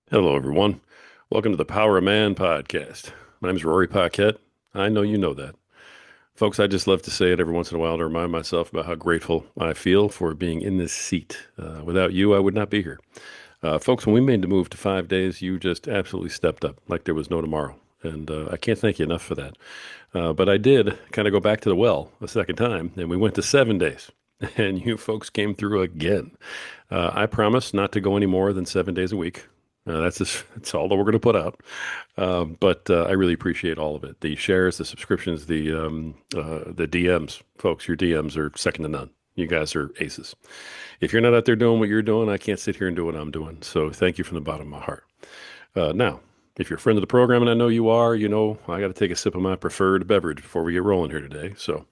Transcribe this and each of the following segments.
Hello, everyone. Welcome to the Power of Man podcast. My name is Rory Paquette. I know you know that. Folks, I just love to say it every once in a while to remind myself about how grateful I feel for being in this seat. Without you, I would not be here. Folks, when we made the move to 5 days, you just absolutely stepped up like there was no tomorrow. And I can't thank you enough for that. But I did kind of go back to the well a second time, and we went to 7 days. And you folks came through again. I promise not to go any more than 7 days a week. That's all that we're going to put out. But I really appreciate all of it. The shares, the subscriptions, the DMs, folks. Your DMs are second to none. You guys are aces. If you're not out there doing what you're doing, I can't sit here and do what I'm doing. So thank you from the bottom of my heart. Now, if you're a friend of the program, and I know you are, you know I got to take a sip of my preferred beverage before we get rolling here today. So,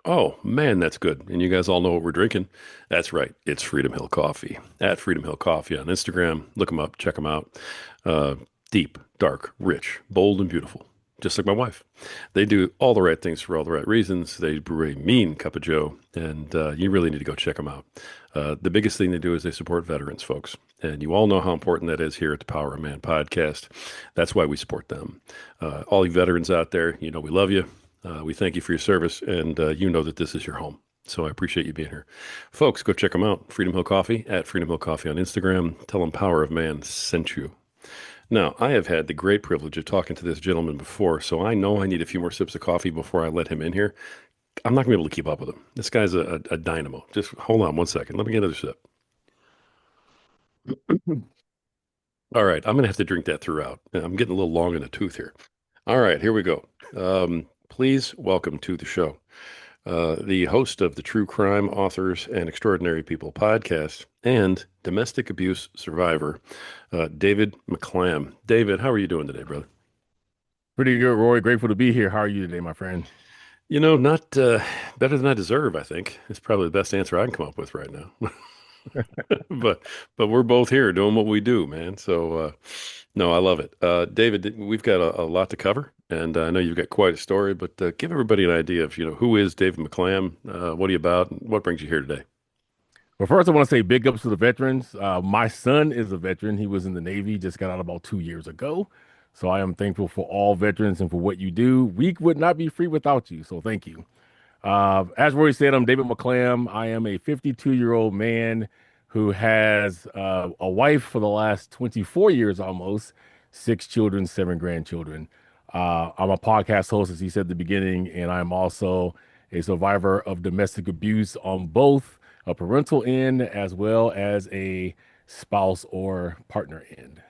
oh man, that's good. And you guys all know what we're drinking. That's right. It's Freedom Hill Coffee at Freedom Hill Coffee on Instagram. Look them up, check them out. Uh, Deep, dark, rich, bold, and beautiful. Just like my wife. They do all the right things for all the right reasons. They brew a mean cup of Joe, and you really need to go check them out. The biggest thing they do is they support veterans, folks. And you all know how important that is here at the Power of Man podcast. That's why we support them. All you veterans out there, you know we love you. We thank you for your service, and you know that this is your home. So I appreciate you being here. Folks, go check them out. Freedom Hill Coffee at Freedom Hill Coffee on Instagram. Tell them Power of Man sent you. Now, I have had the great privilege of talking to this gentleman before, so I know I need a few more sips of coffee before I let him in here. I'm not going to be able to keep up with him. This guy's a dynamo. Just hold on one second. Let me get another sip. All right, I'm going to have to drink that throughout. I'm getting a little long in the tooth here. All right, here we go. Please welcome to the show the host of the True Crime Authors and Extraordinary People podcast and domestic abuse survivor, David McClam. David, how are you doing today, brother? Pretty good, Roy. Grateful to be here. How are you today, my friend? You know, not better than I deserve, I think. It's probably the best answer I can come up with right now. but but we're both here doing what we do, man. So no, I love it. David, we've got a lot to cover, and I know you've got quite a story, but give everybody an idea of, who is David McClam, what are you about, and what brings you here today? Well, first, I want to say big ups to the veterans. My son is a veteran. He was in the Navy, just got out about 2 years ago. So I am thankful for all veterans and for what you do. We would not be free without you. So thank you. As Roy said, I'm David McClam. I am a 52-year-old man who has a wife for the last 24 years almost, six children, seven grandchildren. I'm a podcast host, as he said at the beginning, and I'm also a survivor of domestic abuse on both a parental end as well as a spouse or partner end.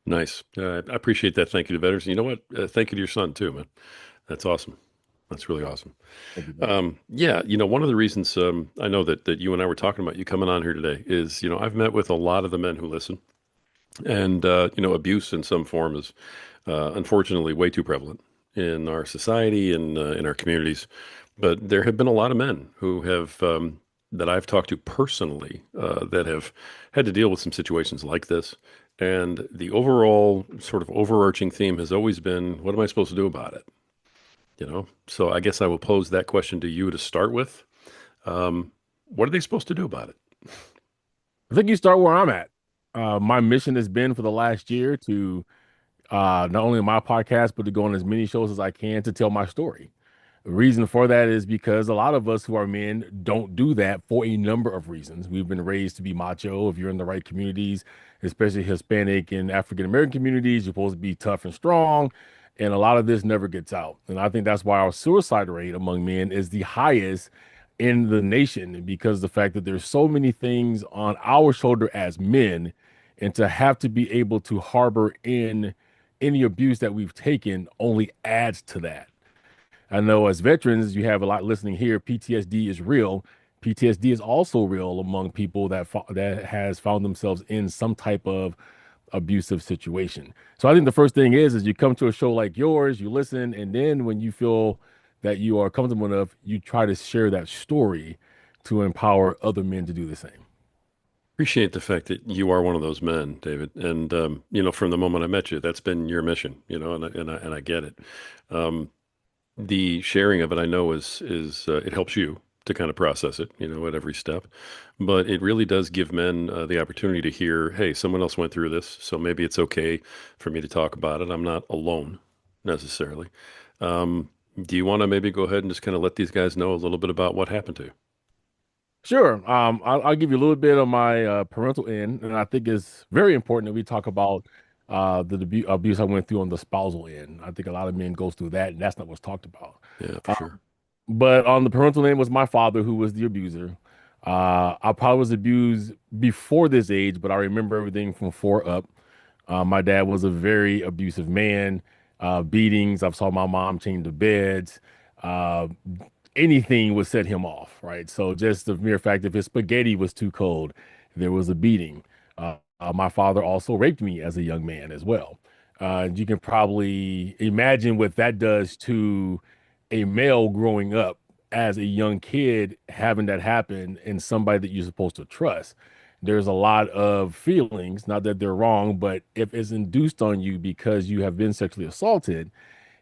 Nice. I appreciate that. Thank you to veterans. You know what? Thank you to your son too, man. That's awesome. That's really awesome. Thank you, brother. Yeah, one of the reasons I know that you and I were talking about you coming on here today is, I've met with a lot of the men who listen, and abuse in some form is unfortunately way too prevalent in our society and in our communities. But there have been a lot of men who have that I've talked to personally that have had to deal with some situations like this. And the overall sort of overarching theme has always been, what am I supposed to do about it? So I guess I will pose that question to you to start with. What are they supposed to do about it? I think you start where I'm at. My mission has been for the last year to not only on my podcast, but to go on as many shows as I can to tell my story. The reason for that is because a lot of us who are men don't do that for a number of reasons. We've been raised to be macho. If you're in the right communities, especially Hispanic and African American communities, you're supposed to be tough and strong. And a lot of this never gets out. And I think that's why our suicide rate among men is the highest in the nation because of the fact that there's so many things on our shoulder as men, and to have to be able to harbor in any abuse that we've taken only adds to that. I know as veterans, you have a lot listening here. PTSD is real. PTSD is also real among people that has found themselves in some type of abusive situation. So I think the first thing is you come to a show like yours, you listen, and then when you feel that you are comfortable enough, you try to share that story to empower other men to do the same. Appreciate the fact that you are one of those men, David. And from the moment I met you, that's been your mission. And I get it. The sharing of it, I know, is it helps you. to kind of process it, at every step. But it really does give men the opportunity to hear, hey, someone else went through this, so maybe it's okay for me to talk about it. I'm not alone necessarily. Um, do you want to maybe go ahead and just kind of let these guys know a little bit about what happened to you? Sure. I'll give you a little bit of my parental end, and I think it's very important that we talk about the abuse I went through on the spousal end. I think a lot of men goes through that, and that's not what's talked about. Yeah, for Uh, sure. but on the parental end was my father who was the abuser. I probably was abused before this age, but I remember everything from four up. My dad was a very abusive man. Beatings. I saw my mom chained to beds. Uh, Anything would set him off, right? So just the mere fact if his spaghetti was too cold, there was a beating. My father also raped me as a young man as well. You can probably imagine what that does to a male growing up as a young kid, having that happen in somebody that you're supposed to trust. There's a lot of feelings, not that they're wrong, but if it's induced on you because you have been sexually assaulted,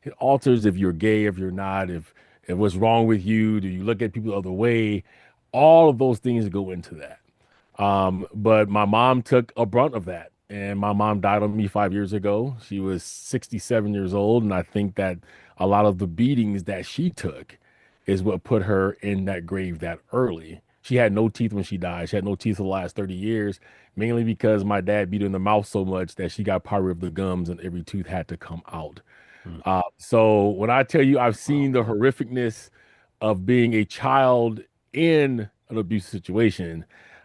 it alters if you're gay, if you're not, if what's wrong with you, do you look at people the other way? All of those things go into that. But my mom took a brunt of that, and my mom died on me 5 years ago. She was 67 years old, and I think that a lot of the beatings that she took is what put her in that grave that early. She had no teeth when she died. She had no teeth for the last 30 years, mainly because my dad beat her in the mouth so much that she got powder of the gums and every tooth had to come out. Mm. So when I tell you I've Wow. seen the horrificness of being a child in an abusive situation,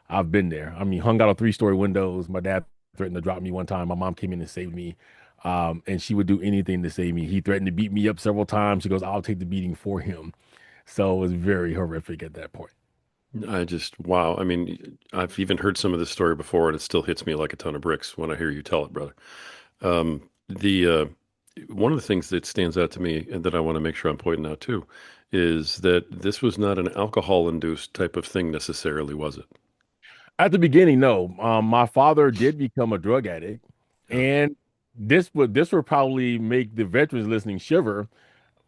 I've been there. I mean, hung out of three-story windows. My dad threatened to drop me one time. My mom came in and saved me. And she would do anything to save me. He threatened to beat me up several times. She goes, I'll take the beating for him. So it was very horrific at that point. Wow. I mean, I've even heard some of this story before, and it still hits me like a ton of bricks when I hear you tell it, brother. The One of the things that stands out to me and that I want to make sure I'm pointing out too is that this was not an alcohol-induced type of thing necessarily, was it? At the beginning, no. My father did become a drug addict, Yeah. and this would probably make the veterans listening shiver.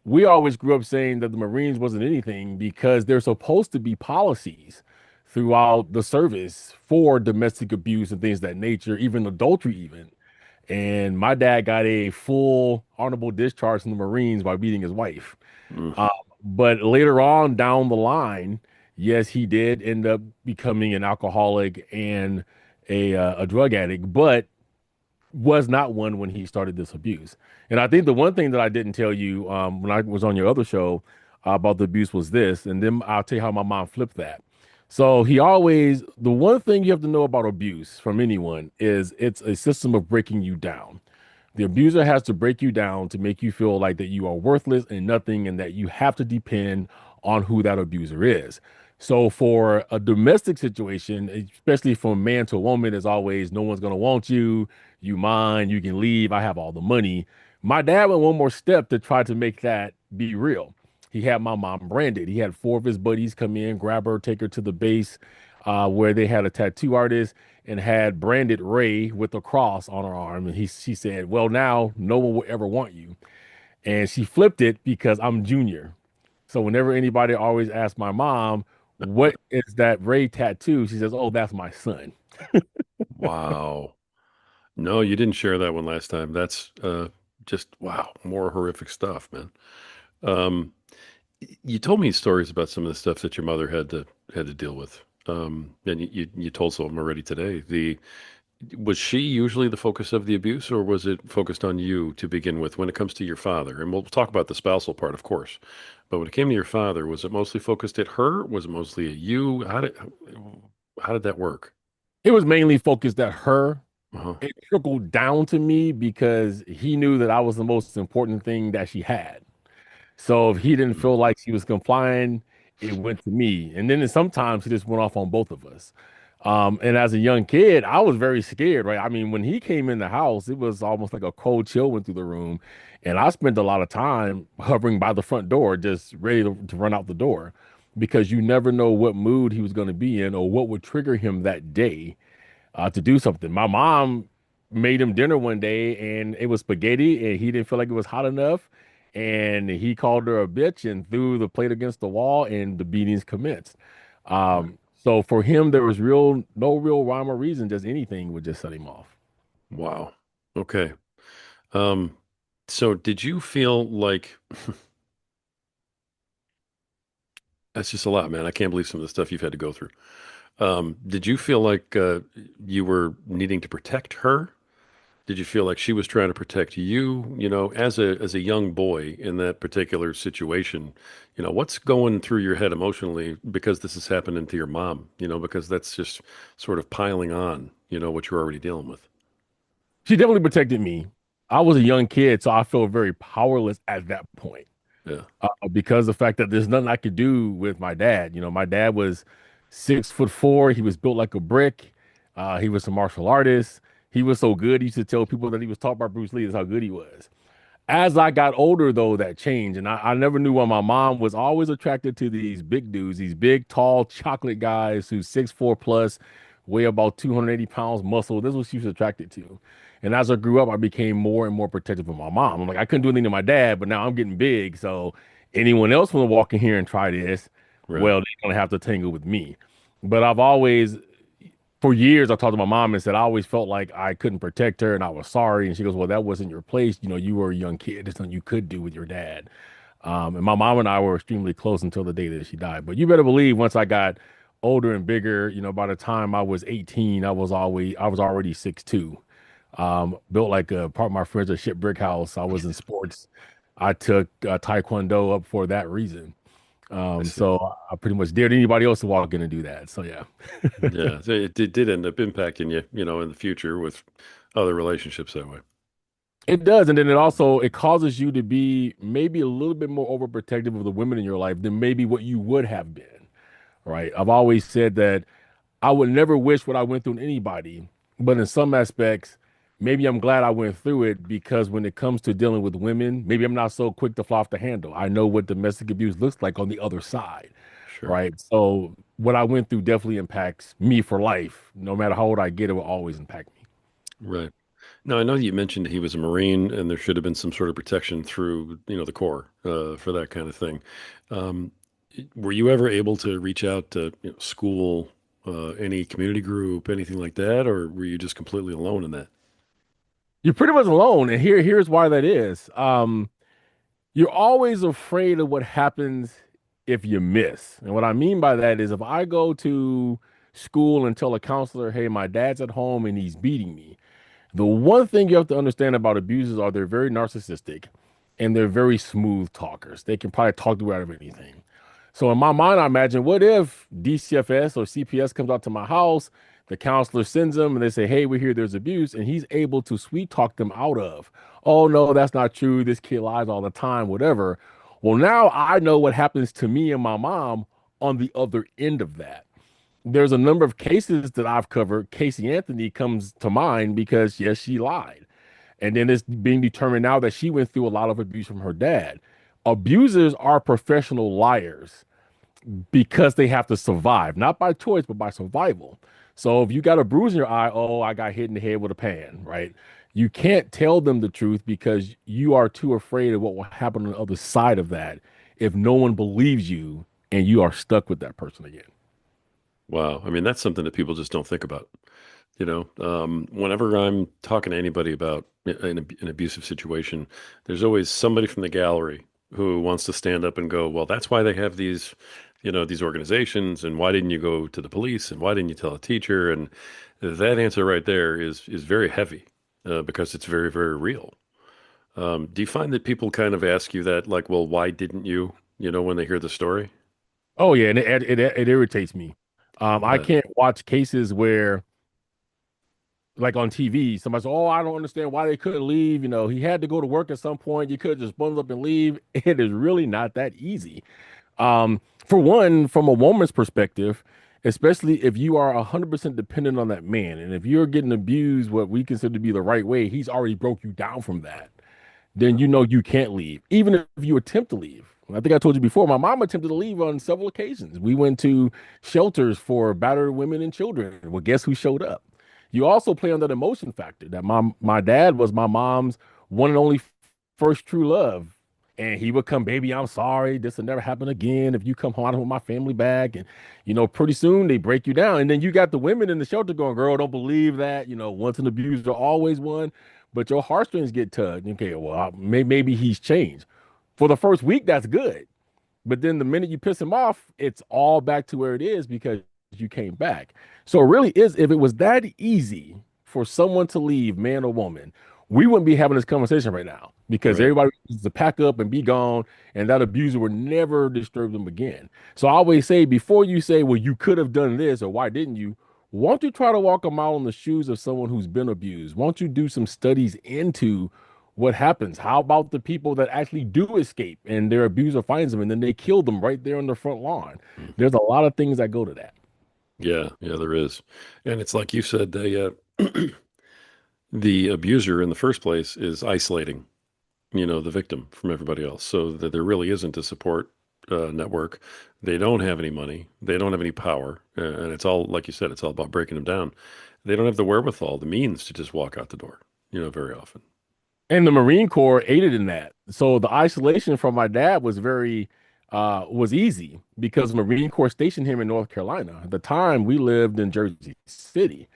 We always grew up saying that the Marines wasn't anything because there's supposed to be policies throughout the service for domestic abuse and things of that nature, even adultery, even. And my dad got a full honorable discharge from the Marines by beating his wife. Mm. Uh, but later on down the line, yes, he did end up becoming an alcoholic and a drug addict, but was not one when he started this abuse. And I think the one thing that I didn't tell you when I was on your other show about the abuse was this, and then I'll tell you how my mom flipped that. So the one thing you have to know about abuse from anyone is it's a system of breaking you down. The abuser has to break you down to make you feel like that you are worthless and nothing and that you have to depend on who that abuser is. So for a domestic situation, especially from man to woman, is always no one's gonna want you, you mine, you can leave, I have all the money. My dad went one more step to try to make that be real. He had my mom branded. He had four of his buddies come in, grab her, take her to the base where they had a tattoo artist and had branded Ray with a cross on her arm. And she said, well, now no one will ever want you. And she flipped it because I'm junior. So whenever anybody always asks my mom, what is that Ray tattoo? She says, oh, that's my son. Wow. No, you didn't share that one last time. That's just wow, more horrific stuff, man. Um, you told me stories about some of the stuff that your mother had to deal with. And you told some of them already today. The Was she usually the focus of the abuse, or was it focused on you to begin with when it comes to your father? And we'll talk about the spousal part, of course. But when it came to your father, was it mostly focused at her? Was it mostly at you? How did that work? It was mainly focused at her. Uh-huh. It trickled down to me because he knew that I was the most important thing that she had. So if he didn't Mm. feel like she was complying, it went to me. And then sometimes he just went off on both of us. And as a young kid, I was very scared, right? I mean, when he came in the house, it was almost like a cold chill went through the room. And I spent a lot of time hovering by the front door, just ready to run out the door because you never know what mood he was going to be in or what would trigger him that day to do something. My mom made him dinner one day and it was spaghetti and he didn't feel like it was hot enough. and he called her a bitch and threw the plate against the wall, and the beatings commenced. Right. So for him, there was no real rhyme or reason, just anything would just set him off. Wow. Okay. Um, so did you feel like that's just a lot, man? I can't believe some of the stuff you've had to go through. Did you feel like you were needing to protect her? Did you feel like she was trying to protect you? You know, as a young boy in that particular situation, you know, what's going through your head emotionally because this is happening to your mom? You know, because that's just sort of piling on, you know, what you're already dealing with. She definitely protected me. I was a young kid, so I felt very powerless at that point. Yeah. Because the fact that there's nothing I could do with my dad. My dad was 6'4". He was built like a brick. He was a martial artist. He was so good. He used to tell people that he was taught by Bruce Lee. That's how good he was. As I got older, though, that changed. And I never knew why my mom was always attracted to these big dudes, these big, tall, chocolate guys who's 6'4" plus, weigh about 280 pounds muscle. This is what she was attracted to. And as I grew up, I became more and more protective of my mom. I'm like, I couldn't do anything to my dad, but now I'm getting big. So anyone else want to walk in here and try this, Right. well, they're going to have to tangle with me. But I've always for years, I talked to my mom and said I always felt like I couldn't protect her and I was sorry. And she goes, "Well, that wasn't your place. You were a young kid. There's nothing you could do with your dad." And my mom and I were extremely close until the day that she died. But you better believe once I got older and bigger, by the time I was 18, I was already 6'2". Built like a part of my friends a shit brick house. I was in sports. I took Taekwondo up for that reason. I see. So I pretty much dared anybody else to walk in and do that. So yeah. Yeah. So it did end up impacting you, you know, in the future with other relationships that way. It does, and then it causes you to be maybe a little bit more overprotective of the women in your life than maybe what you would have been, right? I've always said that I would never wish what I went through on anybody, but in some aspects, maybe I'm glad I went through it because when it comes to dealing with women, maybe I'm not so quick to fly off the handle. I know what domestic abuse looks like on the other side, Sure. right? So what I went through definitely impacts me for life. No matter how old I get, it will always impact me. Right. Now, I know you mentioned he was a Marine and there should have been some sort of protection through, you know, the Corps for that kind of thing. Um, were you ever able to reach out to, you know, school, any community group, anything like that, or were you just completely alone in that? You're pretty much alone, and here's why that is. You're always afraid of what happens if you miss. And what I mean by that is if I go to school and tell a counselor, hey, my dad's at home and he's beating me, the one thing you have to understand about abusers are they're very narcissistic and they're very smooth talkers. They can probably talk you out of anything. So in my mind, I imagine, what if DCFS or CPS comes out to my house, the counselor sends them and they say, hey, we hear there's abuse, and he's able to sweet talk them out of, oh, no, that's not true. This kid lies all the time, whatever. Well, now I know what happens to me and my mom on the other end of that. There's a number of cases that I've covered. Casey Anthony comes to mind because, yes, she lied. And then it's being determined now that she went through a lot of abuse from her dad. Abusers are professional liars because they have to survive, not by choice, but by survival. So if you got a bruise in your eye, oh, I got hit in the head with a pan, right? You can't tell them the truth because you are too afraid of what will happen on the other side of that if no one believes you and you are stuck with that person again. Wow. I mean, that's something that people just don't think about. You know, whenever I'm talking to anybody about an abusive situation, there's always somebody from the gallery who wants to stand up and go, well, that's why they have these, you know, these organizations, and why didn't you go to the police, and why didn't you tell a teacher? And that answer right there is very heavy because it's very, very real. Do you find that people kind of ask you that, like, well, why didn't you, you know, when they hear the story? Oh yeah, and it irritates me. I But can't watch cases where, like on TV, somebody says, "Oh, I don't understand why they couldn't leave." He had to go to work at some point. You could just bundle up and leave. It is really not that easy. For one, from a woman's perspective, especially if you are 100% dependent on that man, and if you're getting abused what we consider to be the right way, he's already broke you down from that. Then yeah, you know you can't leave, even if you attempt to leave. I think I told you before, my mom attempted to leave on several occasions. We went to shelters for battered women and children. Well, guess who showed up? You also play on that emotion factor that my dad was my mom's one and only first true love. And he would come, baby, I'm sorry. This will never happen again. If you come home, I don't want my family back. And, pretty soon they break you down. And then you got the women in the shelter going, girl, don't believe that. Once an abuser, always one. But your heartstrings get tugged. Okay, well, maybe he's changed. For the first week, that's good. But then the minute you piss him off, it's all back to where it is because you came back. So it really is, if it was that easy for someone to leave, man or woman, we wouldn't be having this conversation right now because Right. everybody needs to pack up and be gone, and that abuser would never disturb them again. So I always say, before you say, well, you could have done this or why didn't you? Won't you try to walk a mile in the shoes of someone who's been abused? Won't you do some studies into what happens? How about the people that actually do escape and their abuser finds them and then they kill them right there on the front lawn? Mm. There's a lot of things that go to that. Yeah, yeah, there is. And it's like you said, the abuser in the first place is isolating, the victim from everybody else. So that there really isn't a support network. They don't have any money. They don't have any power. And it's all, like you said, it's all about breaking them down. They don't have the wherewithal, the means to just walk out the door, very often. And the Marine Corps aided in that. So the isolation from my dad was easy because the Marine Corps stationed him in North Carolina. At the time, we lived in Jersey City.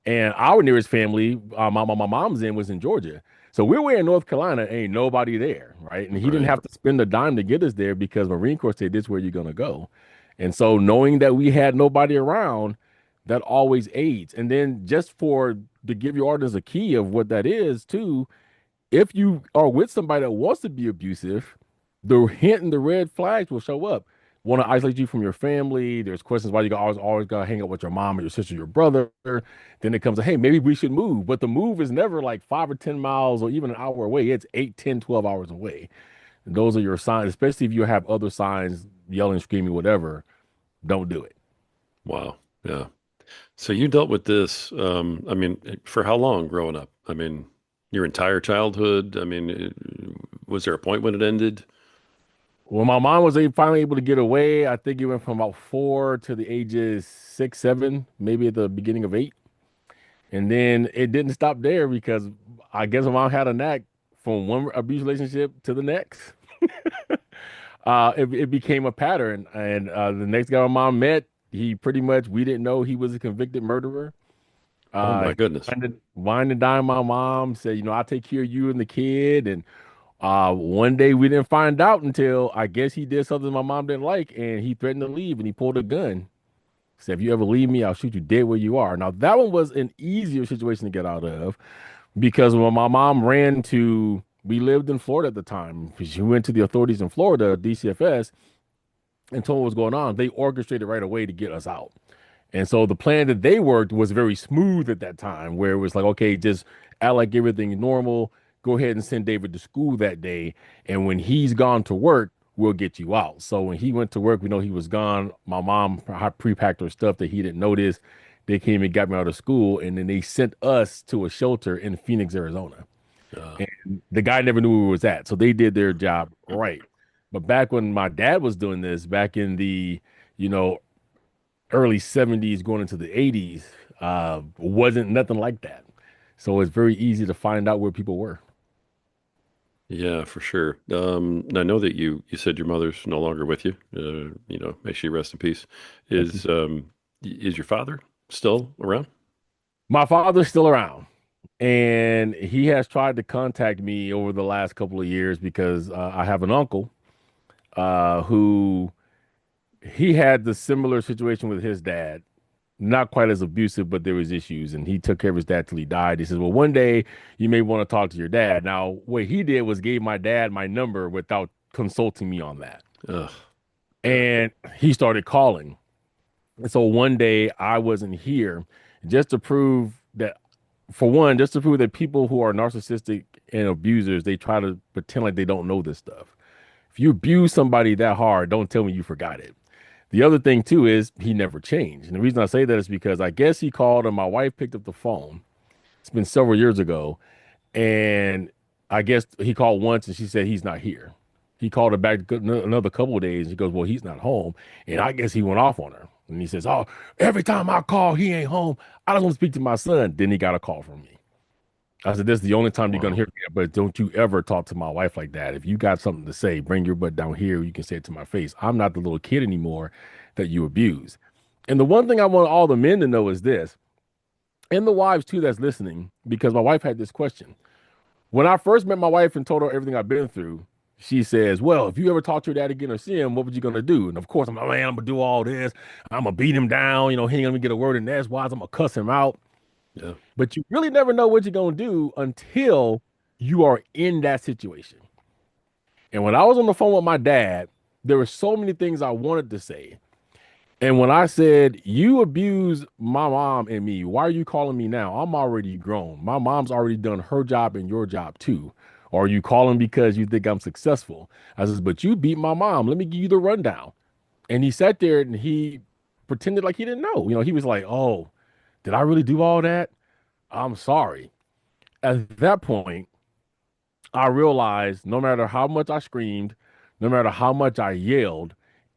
And our nearest family, my mom's in, was in Georgia. So we were in North Carolina, ain't nobody there, right? And he didn't Right. have to spend a dime to get us there because Marine Corps said, this is where you're gonna go. And so knowing that we had nobody around, that always aids. And then just to give your audience a key of what that is too, if you are with somebody that wants to be abusive, the hint and the red flags will show up. Want to isolate you from your family. There's questions why you always gotta hang out with your mom or your sister, your brother. Then it comes to, hey, maybe we should move. But the move is never like 5 or 10 miles or even an hour away. It's 8, 10, 12 hours away. And those are your signs, especially if you have other signs, yelling, screaming, whatever. Don't do it. Wow. Yeah. So you dealt with this, I mean, for how long growing up? I mean, your entire childhood? I mean, was there a point when it ended? When my mom was finally able to get away, I think it went from about 4 to the ages 6, 7, maybe at the beginning of 8. And then it didn't stop there because I guess my mom had a knack from one abuse relationship to the next. It became a pattern. And the next guy my mom met, we didn't know he was a convicted murderer. Oh my He goodness. wined and dined my mom, said, I'll take care of you and the kid. And one day we didn't find out until I guess he did something my mom didn't like, and he threatened to leave and he pulled a gun. Said, if you ever leave me, I'll shoot you dead where you are. Now, that one was an easier situation to get out of because when my mom we lived in Florida at the time. She went to the authorities in Florida, DCFS, and told what was going on. They orchestrated right away to get us out. And so the plan that they worked was very smooth at that time, where it was like, okay, just act like everything's normal. Go ahead and send David to school that day. And when he's gone to work, we'll get you out. So when he went to work, we know he was gone. My mom pre-packed her stuff that he didn't notice. They came and got me out of school, and then they sent us to a shelter in Phoenix, Arizona. Uh, And the guy never knew where we was at. So they did their job right. But back when my dad was doing this, back in the, you know, early 70s going into the 80s, wasn't nothing like that. So it's very easy to find out where people were. yeah, for sure. I know that you said your mother's no longer with you. May she rest in peace. Thank you. Is your father still around? My father's still around, and he has tried to contact me over the last couple of years because I have an uncle who he had the similar situation with his dad. Not quite as abusive, but there was issues, and he took care of his dad till he died. He says, "Well, one day you may want to talk to your dad." Now, what he did was gave my dad my number without consulting me on that, Ugh, yeah. and he started calling. And so one day I wasn't here, just to prove that, for one, just to prove that people who are narcissistic and abusers, they try to pretend like they don't know this stuff. If you abuse somebody that hard, don't tell me you forgot it. The other thing too is he never changed. And the reason I say that is because I guess he called and my wife picked up the phone. It's been several years ago. And I guess he called once and she said he's not here. He called her back another couple of days. And he goes, well, he's not home. And I guess he went off on her. And he says, oh, every time I call, he ain't home. I don't want to speak to my son. Then he got a call from me. I said, this is the only time you're gonna Wow. hear me, but don't you ever talk to my wife like that. If you got something to say, bring your butt down here. You can say it to my face. I'm not the little kid anymore that you abuse. And the one thing I want all the men to know is this, and the wives too that's listening, because my wife had this question. When I first met my wife and told her everything I've been through, she says, well, if you ever talk to your dad again or see him, what would you gonna do? And of course, I'm like, man, I'm gonna do all this. I'm gonna beat him down. He ain't gonna get a word in edgewise. I'm gonna cuss him out. Yeah. But you really never know what you're gonna do until you are in that situation. And when I was on the phone with my dad, there were so many things I wanted to say. And when I said, you abuse my mom and me, why are you calling me now? I'm already grown. My mom's already done her job and your job too. Or are you calling because you think I'm successful? I says, but you beat my mom. Let me give you the rundown. And he sat there and he pretended like he didn't know. He was like, oh, did I really do all that? I'm sorry. At that point, I realized no matter how much I screamed, no matter how much I yelled,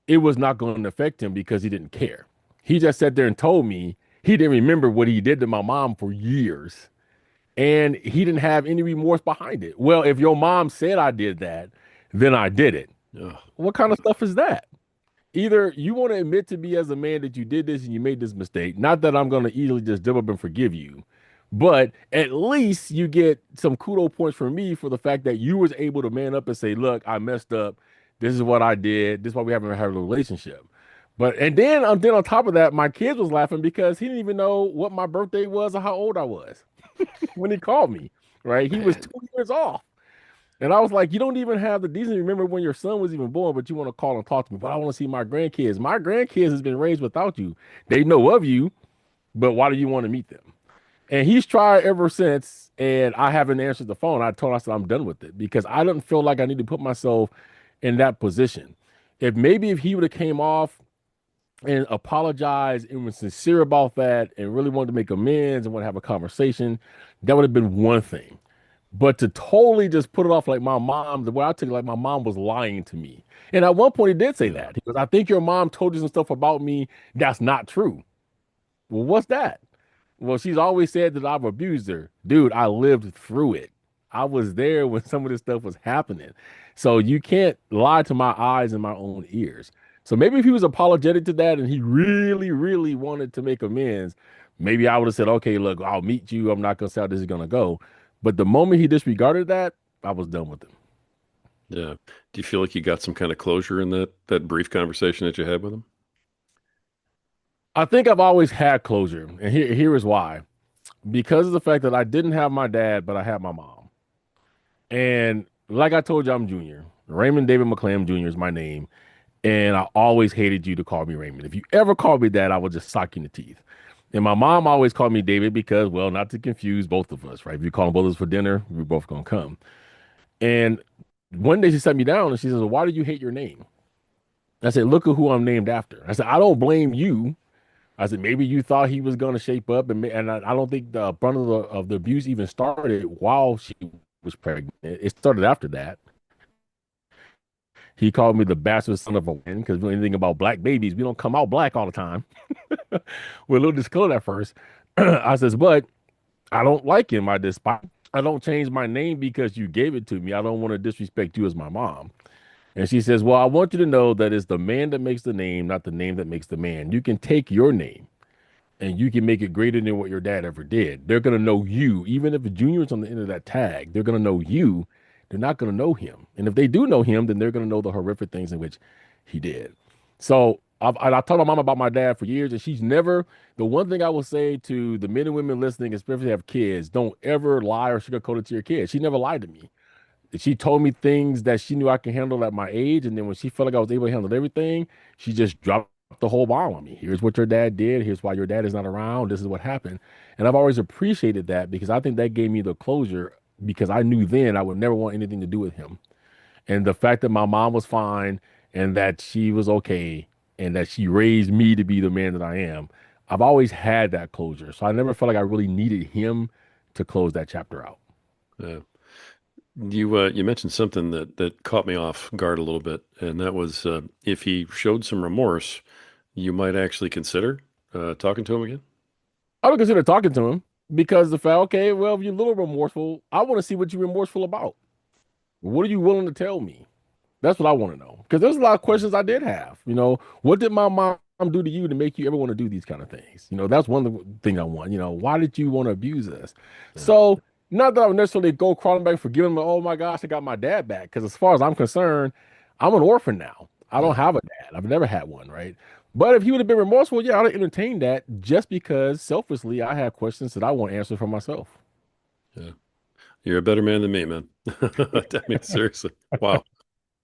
it was not going to affect him because he didn't care. He just sat there and told me he didn't remember what he did to my mom for years and he didn't have any remorse behind it. Well, if your mom said I did that, then I did it. Oh, What kind of stuff is that? Either you want to admit to me as a man that you did this and you made this mistake, not that I'm going to easily just dip up and forgive you, but at least you get some kudo points from me for the fact that you was able to man up and say, look, I messed up. This is what I did. This is why we haven't had a relationship. But and then on top of that, my kids was laughing because he didn't even know what my birthday was or how old I was when he called me. Right? He was man. 2 years off. And I was like, you don't even have the decency to remember when your son was even born, but you want to call and talk to me. But I want to see my grandkids. My grandkids has been raised without you. They know of you, but why do you want to meet them? And he's tried ever since, and I haven't answered the phone. I said I'm done with it because I don't feel like I need to put myself in that position. If he would have came off and apologized and was sincere about that and really wanted to make amends and want to have a conversation, that would have been one thing. But to totally just put it off like my mom, the way I took it, like my mom was lying to me. And at one point, he did say Yeah. that. He goes, I think your mom told you some stuff about me that's not true. Well, what's that? Well, she's always said that I've abused her. Dude, I lived through it. I was there when some of this stuff was happening. So you can't lie to my eyes and my own ears. So maybe if he was apologetic to that and he really, really wanted to make amends, maybe I would have said, okay, look, I'll meet you. I'm not going to say how this is going to go. But the moment he disregarded that, I was done with him. Yeah. Do you feel like you got some kind of closure in that brief conversation that you had with him? I think I've always had closure. And here is why. Because of the fact that I didn't have my dad, but I had my mom. And like I told you, I'm Junior. Raymond David McClam Jr. is my name. And I always hated you to call me Raymond. If you ever called me that, I would just sock you in the teeth. And my mom always called me David because, well, not to confuse both of us, right? If you call them brothers for dinner, we're both going to come. And one day she sat me down and she says, well, why do you hate your name? I said, look at who I'm named after. I said, I don't blame you. I said, maybe you thought he was going to shape up. And I don't think the brunt of the abuse even started while she was pregnant. It started after that. He called me the bastard son of a win because we don't know anything about black babies. We don't come out black all the time. We're a little discolored at first. I says, but I don't like him. I don't change my name because you gave it to me. I don't want to disrespect you as my mom. And she says, well, I want you to know that it's the man that makes the name, not the name that makes the man. You can take your name and you can make it greater than what your dad ever did. They're going to know you. Even if a junior is on the end of that tag, they're going to know you. They're not going to know him. And if they do know him, then they're going to know the horrific things in which he did. So I told my mom about my dad for years, and she's never, the one thing I will say to the men and women listening, especially if they have kids, don't ever lie or sugarcoat it to your kids. She never lied to me. She told me things that she knew I could handle at my age. And then when she felt like I was able to handle everything, she just dropped the whole bomb on me. Here's what your dad did. Here's why your dad is not around. This is what happened. And I've always appreciated that because I think that gave me the closure because I knew then I would never want anything to do with him. And the fact that my mom was fine and that she was okay and that she raised me to be the man that I am, I've always had that closure. So I never felt like I really needed him to close that chapter out. Yeah. You mentioned something that caught me off guard a little bit, and that was if he showed some remorse, you might actually consider talking to him again. I would consider talking to him. because the fact, okay, well, if you're a little remorseful, I want to see what you're remorseful about. What are you willing to tell me? That's what I want to know. Because there's a lot of questions I did have. What did my mom do to you to make you ever want to do these kind of things? That's one of the things I want. Why did you want to abuse us? Yeah. So, not that I would necessarily go crawling back for giving me, oh my gosh, I got my dad back. Because as far as I'm concerned, I'm an orphan now. I don't Yeah. have a dad. I've never had one, right? But if he would have been remorseful, yeah, I'd have entertained that just because selfishly I have questions that I want answered for myself. Yeah. You're a better man than me, man. I mean, seriously. Wow.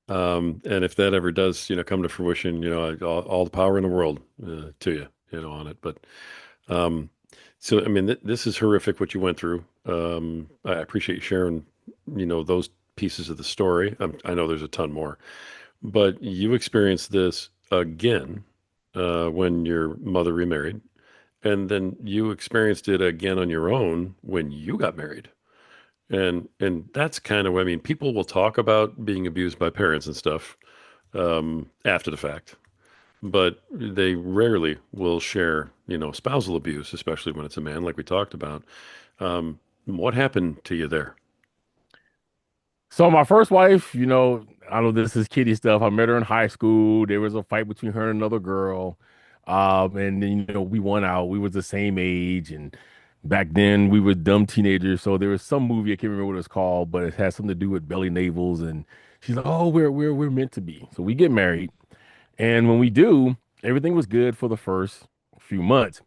And if that ever does, come to fruition, all the power in the world to you, on it. But um, so, I mean, this is horrific what you went through. I appreciate you sharing, those pieces of the story. I know there's a ton more, but you experienced this again when your mother remarried, and then you experienced it again on your own when you got married. And that's kind of, I mean, people will talk about being abused by parents and stuff after the fact, but they rarely will share, spousal abuse, especially when it's a man, like we talked about. What happened to you there? So my first wife, I know this is kiddie stuff. I met her in high school. There was a fight between her and another girl. And then, we won out. We was the same age. And back then we were dumb teenagers. So there was some movie, I can't remember what it was called, but it had something to do with belly navels. And she's like, oh, we're meant to be. So we get married. And when we do, everything was good for the first few months.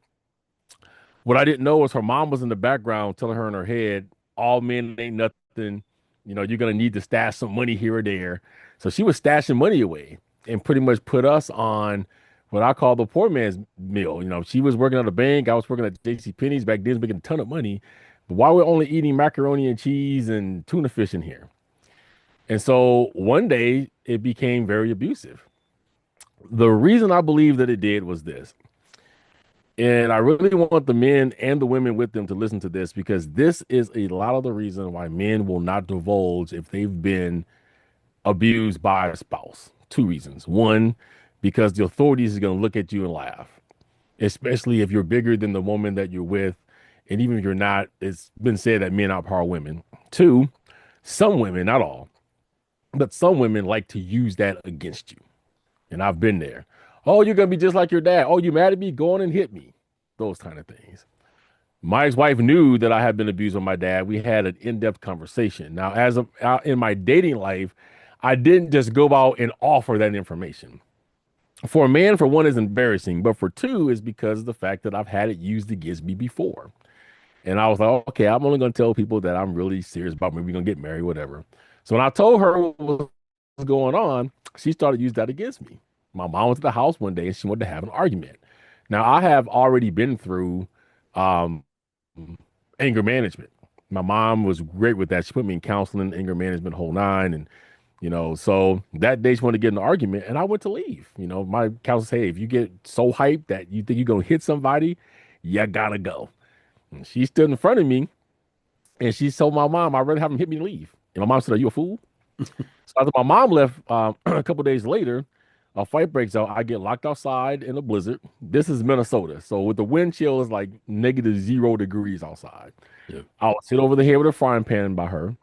What I didn't know was her mom was in the background telling her in her head, all men ain't nothing. You're gonna need to stash some money here or there. So she was stashing money away and pretty much put us on what I call the poor man's meal. She was working at a bank, I was working at JC Penney's back then, making a ton of money. But why we're only eating macaroni and cheese and tuna fish in here? And so one day it became very abusive. The reason I believe that it did was this. And I really want the men and the women with them to listen to this because this is a lot of the reason why men will not divulge if they've been abused by a spouse. Two reasons. One, because the authorities is going to look at you and laugh, especially if you're bigger than the woman that you're with. And even if you're not, it's been said that men outpower women. Two, some women, not all, but some women like to use that against you. And I've been there. Oh, you're going to be just like your dad. Oh, you mad at me? Go on and hit me. Those kind of things. My ex-wife knew that I had been abused by my dad. We had an in-depth conversation. Now, in my dating life, I didn't just go out and offer that information. For a man, for one, is embarrassing, but for two, is because of the fact that I've had it used against me before. And I was like, okay, I'm only going to tell people that I'm really serious about maybe we're going to get married, whatever. So when I told her what was going on, she started to use that against me. My mom went to the house one day and she wanted to have an argument. Now, I have already been through um, anger management. My mom was great with that. She put me in counseling, anger management, whole nine. And, so that day she wanted to get in an argument and I went to leave. My counselor said, hey, if you get so hyped that you think you're going to hit somebody, you gotta go. And she stood in front of me and she told my mom, I'd rather have him hit me and leave. And my mom said, are you a fool? So after my mom left, a couple days later, a fight breaks out. I get locked outside in a blizzard. This is Minnesota. So with the wind chill, it's like -0 degrees outside. Yeah. I was hit over the head with a frying pan by her.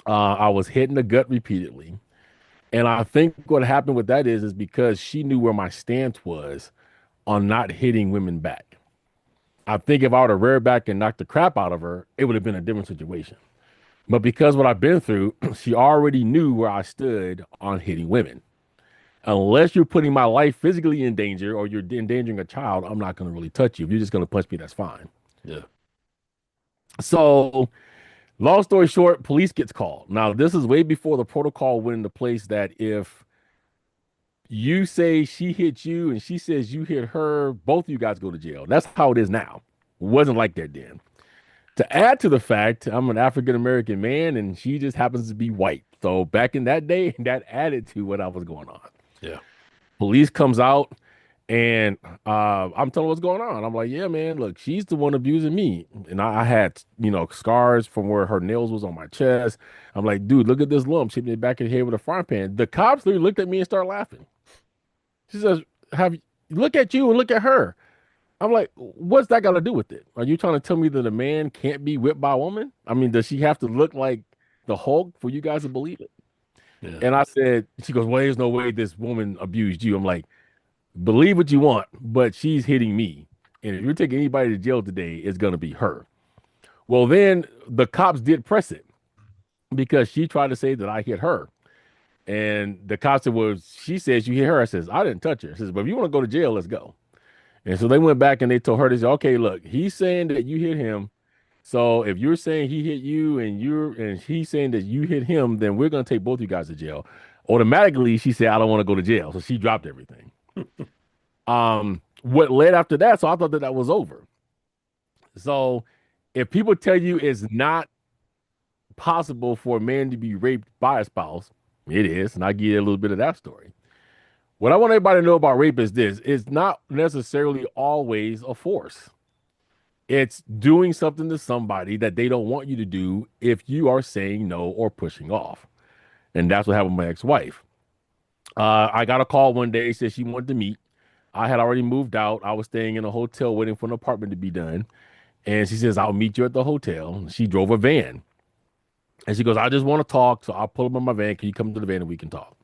I was hit in the gut repeatedly. And I think what happened with that is because she knew where my stance was on not hitting women back. I think if I would have reared back and knocked the crap out of her, it would have been a different situation. But because what I've been through, she already knew where I stood on hitting women. Unless you're putting my life physically in danger or you're endangering a child, I'm not going to really touch you. If you're just going to punch me, that's fine. Yeah. So, long story short, police gets called. Now, this is way before the protocol went into place that if you say she hit you and she says you hit her, both of you guys go to jail. That's how it is now. It wasn't like that then. To add to the fact, I'm an African American man and she just happens to be white. So back in that day, that added to what I was going on. Yeah. Police comes out and I'm telling what's going on. I'm like, yeah, man, look, she's the one abusing me. And I had, scars from where her nails was on my chest. I'm like, dude, look at this lump. She hit me back in the head with a frying pan. The cops literally looked at me and started laughing. She says, look at you and look at her. I'm like, what's that got to do with it? Are you trying to tell me that a man can't be whipped by a woman? I mean, does she have to look like the Hulk for you guys to believe it? Yeah. And I said, she goes, well, there's no way this woman abused you. I'm like, believe what you want, but she's hitting me. And if you're taking anybody to jail today, it's going to be her. Well, then the cops did press it because she tried to say that I hit her. And the cops said, well, she says you hit her. I says, I didn't touch her. I says, but if you want to go to jail, let's go. And so they went back and they told her, they said, okay, look, he's saying that you hit him. So if you're saying he hit you and he's saying that you hit him, then we're gonna take both you guys to jail. Automatically, she said, I don't want to go to jail. So she dropped everything. What led after that? So I thought that that was over. So if people tell you it's not possible for a man to be raped by a spouse, it is. And I give you a little bit of that story. What I want everybody to know about rape is this: it's not necessarily always a force. It's doing something to somebody that they don't want you to do if you are saying no or pushing off. And that's what happened with my ex-wife. I got a call one day, said she wanted to meet. I had already moved out. I was staying in a hotel waiting for an apartment to be done. And she says, I'll meet you at the hotel. She drove a van. And she goes, I just want to talk. So I'll pull up in my van. Can you come to the van and we can talk?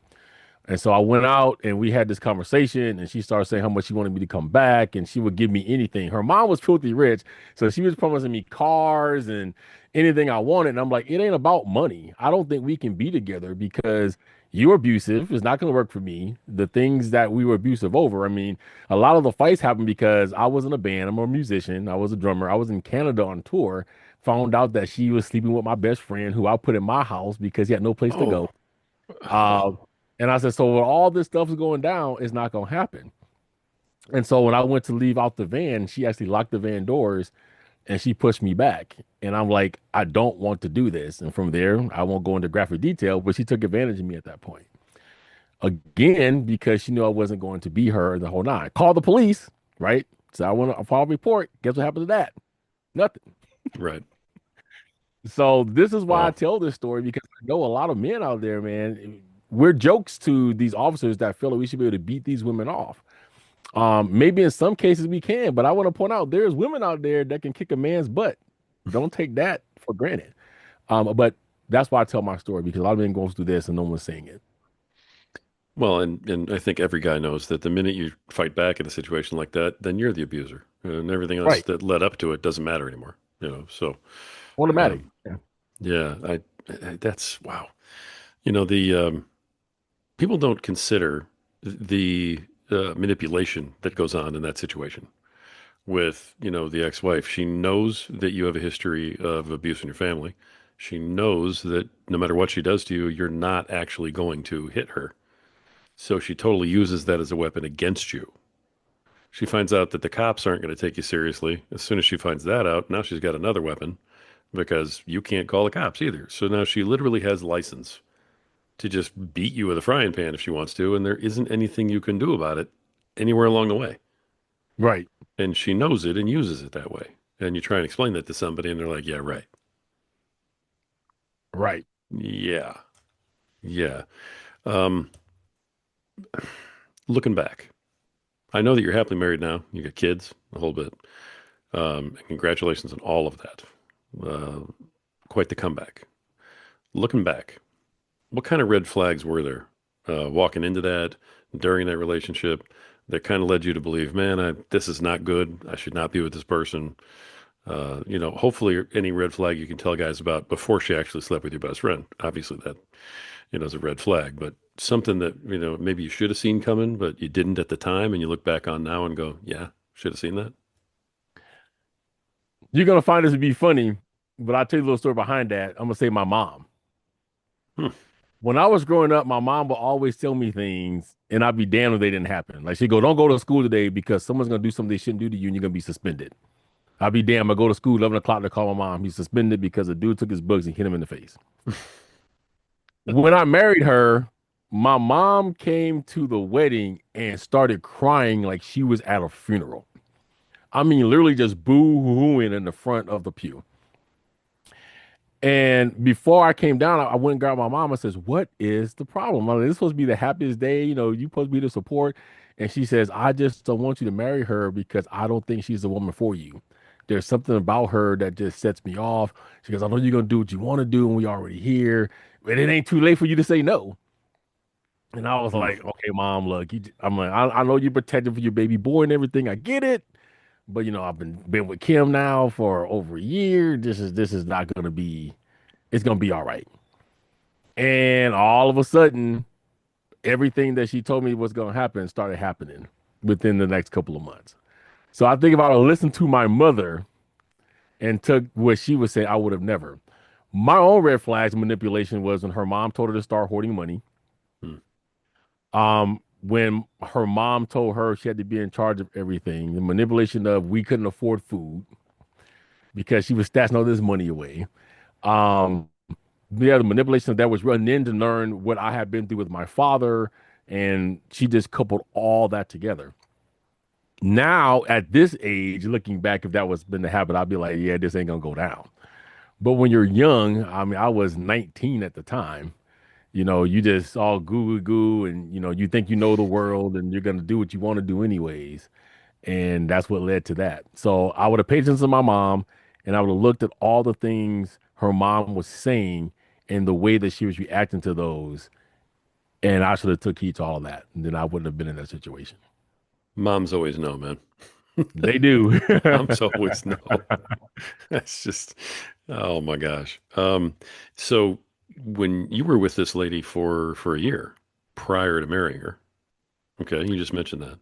And so I went out and we had this conversation, and she started saying how much she wanted me to come back, and she would give me anything. Her mom was filthy rich, so she was promising me cars and anything I wanted. And I'm like, it ain't about money. I don't think we can be together because you're abusive. It's not going to work for me. The things that we were abusive over, I mean, a lot of the fights happened because I was in a band. I'm a musician. I was a drummer. I was in Canada on tour. Found out that she was sleeping with my best friend, who I put in my house because he had no place to Oh, go. Uh, and I said, so when all this stuff is going down, it's not going to happen. And so when I went to leave out the van, she actually locked the van doors and she pushed me back. And I'm like, I don't want to do this. And from there, I won't go into graphic detail, but she took advantage of me at that point. Again, because she knew I wasn't going to be her the whole nine. Call the police, right? So I want to file a report. Guess what happened to that? Nothing. right. So this is why I Wow. tell this story because I know a lot of men out there, man. We're jokes to these officers that feel like we should be able to beat these women off. Maybe in some cases we can, but I want to point out there's women out there that can kick a man's butt. Don't take that for granted. But that's why I tell my story because a lot of men goes through this and no one's saying it. Well, and I think every guy knows that the minute you fight back in a situation like that, then you're the abuser, and everything else Right. that led up to it doesn't matter anymore. So Automatic. um, Yeah. yeah, that's wow. The people don't consider the manipulation that goes on in that situation with the ex-wife. She knows that you have a history of abuse in your family. She knows that no matter what she does to you, you're not actually going to hit her. So she totally uses that as a weapon against you. She finds out that the cops aren't going to take you seriously. As soon as she finds that out, now she's got another weapon because you can't call the cops either. So now she literally has license to just beat you with a frying pan if she wants to, and there isn't anything you can do about it anywhere along the way. Right. And she knows it and uses it that way. And you try and explain that to somebody, and they're like, "Yeah, right. Right. Yeah, yeah." Um, Looking back, I know that you're happily married now. You got kids, a whole bit. And congratulations on all of that. Uh, Quite the comeback. Looking back, what kind of red flags were there walking into that, during that relationship, that kind of led you to believe, man, this is not good. I should not be with this person. Hopefully, any red flag you can tell guys about before she actually slept with your best friend. Obviously, that is a red flag, but something that maybe you should have seen coming, but you didn't at the time, and you look back on now and go, yeah, should have seen that. You're gonna find this to be funny, but I'll tell you a little story behind that. I'm gonna say my mom. Hmm. When I was growing up, my mom would always tell me things, and I'd be damned if they didn't happen. Like she'd go, "Don't go to school today because someone's gonna do something they shouldn't do to you, and you're gonna be suspended." I'd be damned. I go to school 11 o'clock to call my mom. He's suspended because a dude took his bugs and hit him in the face. When I married her, my mom came to the wedding and started crying like she was at a funeral. I mean, literally just boo-hooing in the front of the pew. And before I came down, I went and grabbed my mom and says, "What is the problem? I mean, this is supposed to be the happiest day. You know, you're supposed to be the support." And she says, I just don't want you to marry her because I don't think she's the woman for you. There's something about her that just sets me off. She goes, I know you're going to do what you want to do, and we already here, but it ain't too late for you to say no. And I was Hmm. like, okay, mom, look, I'm like, I know you're protective for your baby boy and everything. I get it. But I've been with Kim now for over a year. This is not gonna be, it's gonna be all right. And all of a sudden, everything that she told me was gonna happen started happening within the next couple of months. So I think if I would listen to my mother and took what she would say, I would have never. My own red flags manipulation was when her mom told her to start hoarding money. Hmm. When her mom told her she had to be in charge of everything, the manipulation of we couldn't afford food because she was stashing all this money away. Um, yeah, the manipulation of that was running in to learn what I had been through with my father, and she just coupled all that together. Now, at this age, looking back, if that was been the habit, I'd be like, yeah, this ain't gonna go down. But when you're young, I mean, I was 19 at the time. You just all goo goo goo, and you think you know the world, and you're gonna do what you want to do anyways. And that's what led to that. So I would have paid attention to my mom, and I would have looked at all the things her mom was saying and the way that she was reacting to those, and I should have took heed to all of that. And then I wouldn't have been in that situation. Moms always know, man. They do. Moms always know. That's just, oh my gosh. So when you were with this lady for a year prior to marrying her, okay, you just mentioned that.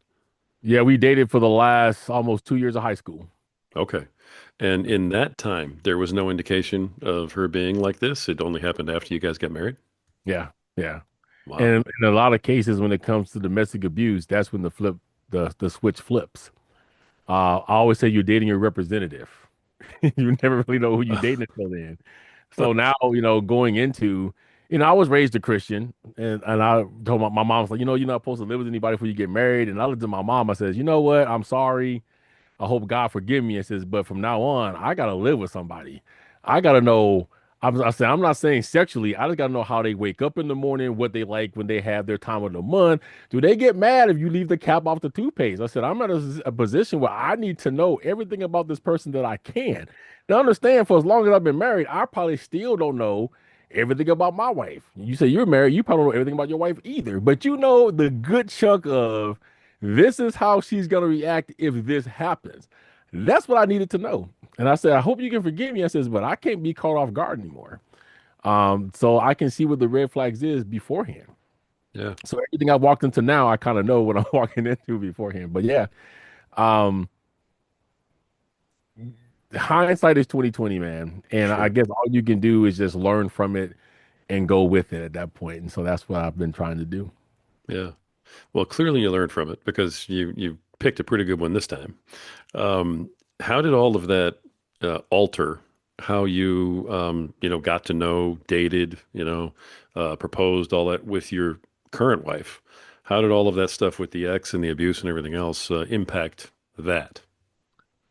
Yeah, we dated for the last almost 2 years of high school. Okay. And in that time, there was no indication of her being like this. It only happened after you guys got married. Yeah, yeah. Wow. And in a lot of cases, when it comes to domestic abuse, that's when the switch flips. I always say you're dating your representative. You never really know who you're dating until then. So now, going into, I was raised a Christian, and I told my mom, was like, you're not supposed to live with anybody before you get married. And I looked at my mom, I says, you know what? I'm sorry. I hope God forgive me. And says, but from now on, I gotta live with somebody. I gotta know. I said, I'm not saying sexually. I just gotta know how they wake up in the morning, what they like when they have their time of the month. Do they get mad if you leave the cap off the toothpaste? I said, I'm at a position where I need to know everything about this person that I can. Now, understand, for as long as I've been married, I probably still don't know everything about my wife. You say you're married, you probably don't know everything about your wife either, but you know the good chunk of this is how she's going to react if this happens. That's what I needed to know. And I said, I hope you can forgive me. I says, but I can't be caught off guard anymore. So I can see what the red flags is beforehand. Yeah, So everything I walked into now, I kind of know what I'm walking into beforehand. But yeah, um, hindsight is 2020, man. And I sure. guess all you can do is just learn from it and go with it at that point. And so that's what I've been trying to do. Yeah. Well, clearly you learned from it because you picked a pretty good one this time. Um, how did all of that alter how you got to know, dated, proposed, all that with your current wife? How did all of that stuff with the ex and the abuse and everything else impact that?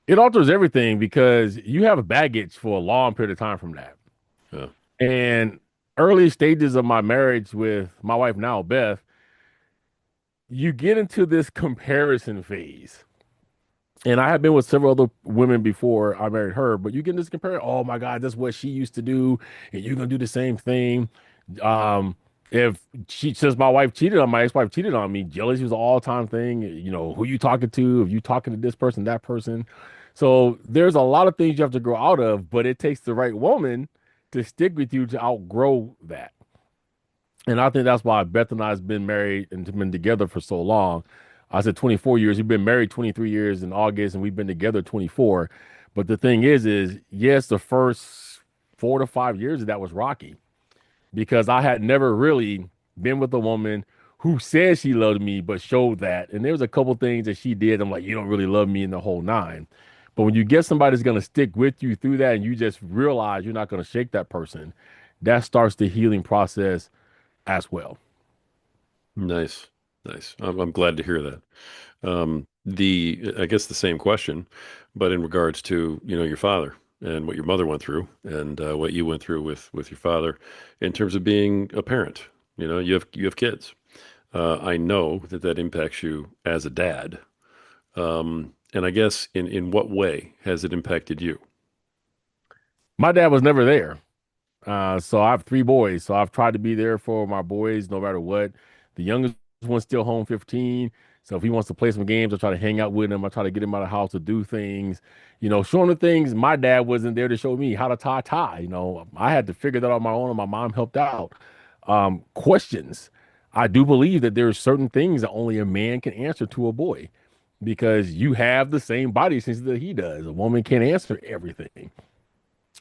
It alters everything because you have a baggage for a long period of time from that. Yeah. And early stages of my marriage with my wife now, Beth, you get into this comparison phase. And I have been with several other women before I married her, but you get this compare, oh my God, that's what she used to do, and you're gonna do the same thing. Um, if she says my wife cheated on my ex-wife cheated on me, jealousy was an all-time thing. Who you talking to? If you talking to this person, that person. So there's a lot of things you have to grow out of, but it takes the right woman to stick with you to outgrow that. And I think that's why Beth and I has been married and been together for so long. I said 24 years. We've been married 23 years in August, and we've been together 24. But the thing is yes, the first 4 to 5 years of that was rocky because I had never really been with a woman who said she loved me, but showed that. And there was a couple things that she did. I'm like, you don't really love me in the whole nine. But when you get somebody that's going to stick with you through that and you just realize you're not going to shake that person, that starts the healing process as well. Nice. Nice. I'm glad to hear that. I guess the same question, but in regards to, your father and what your mother went through and what you went through with your father in terms of being a parent. You have kids. I know that that impacts you as a dad. And I guess in what way has it impacted you? My dad was never there. So I have three boys. So I've tried to be there for my boys no matter what. The youngest one's still home 15. So if he wants to play some games, I try to hang out with him. I try to get him out of the house to do things, show him the things my dad wasn't there to show me how to tie a tie. I had to figure that out on my own and my mom helped out. Questions. I do believe that there are certain things that only a man can answer to a boy because you have the same body sense that he does. A woman can't answer everything.